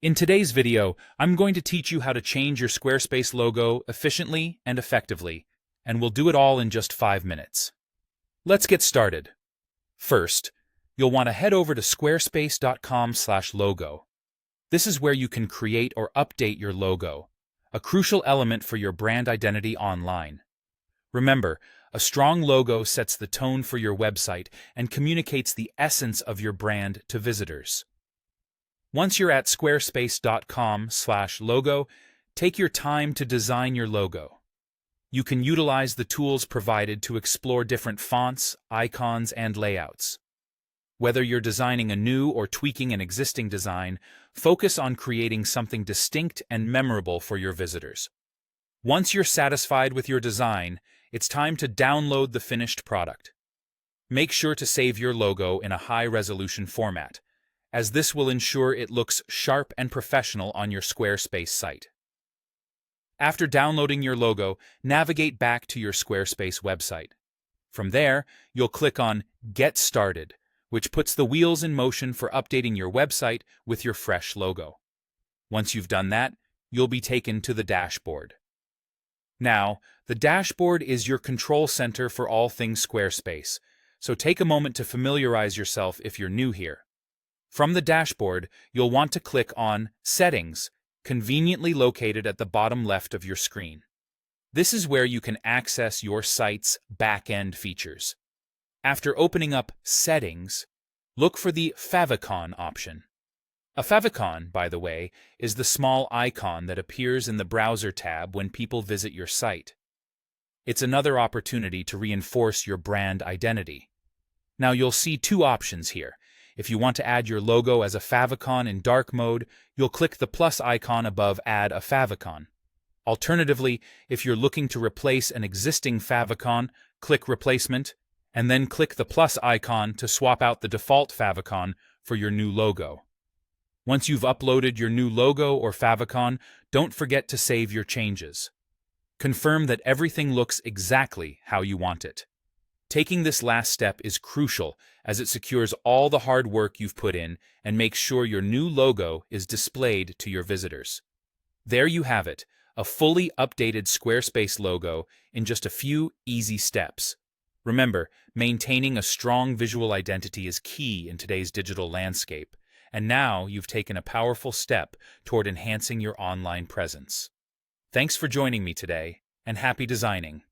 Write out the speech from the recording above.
In today's video, I'm going to teach you how to change your Squarespace logo efficiently and effectively, and we'll do it all in just 5 minutes. Let's get started. First, you'll want to head over to squarespace.com/logo. This is where you can create or update your logo, a crucial element for your brand identity online. Remember, a strong logo sets the tone for your website and communicates the essence of your brand to visitors. Once you're at squarespace.com/logo, take your time to design your logo. You can utilize the tools provided to explore different fonts, icons, and layouts. Whether you're designing a new or tweaking an existing design, focus on creating something distinct and memorable for your visitors. Once you're satisfied with your design, it's time to download the finished product. Make sure to save your logo in a high-resolution format, as this will ensure it looks sharp and professional on your Squarespace site. After downloading your logo, navigate back to your Squarespace website. From there, you'll click on Get Started, which puts the wheels in motion for updating your website with your fresh logo. Once you've done that, you'll be taken to the dashboard. Now, the dashboard is your control center for all things Squarespace, so take a moment to familiarize yourself if you're new here. From the dashboard, you'll want to click on Settings, conveniently located at the bottom left of your screen. This is where you can access your site's back-end features. After opening up Settings, look for the favicon option. A favicon, by the way, is the small icon that appears in the browser tab when people visit your site. It's another opportunity to reinforce your brand identity. Now you'll see two options here. If you want to add your logo as a favicon in dark mode, you'll click the plus icon above Add a Favicon. Alternatively, if you're looking to replace an existing favicon, click Replacement, and then click the plus icon to swap out the default favicon for your new logo. Once you've uploaded your new logo or favicon, don't forget to save your changes. Confirm that everything looks exactly how you want it. Taking this last step is crucial as it secures all the hard work you've put in and makes sure your new logo is displayed to your visitors. There you have it, a fully updated Squarespace logo in just a few easy steps. Remember, maintaining a strong visual identity is key in today's digital landscape, and now you've taken a powerful step toward enhancing your online presence. Thanks for joining me today, and happy designing!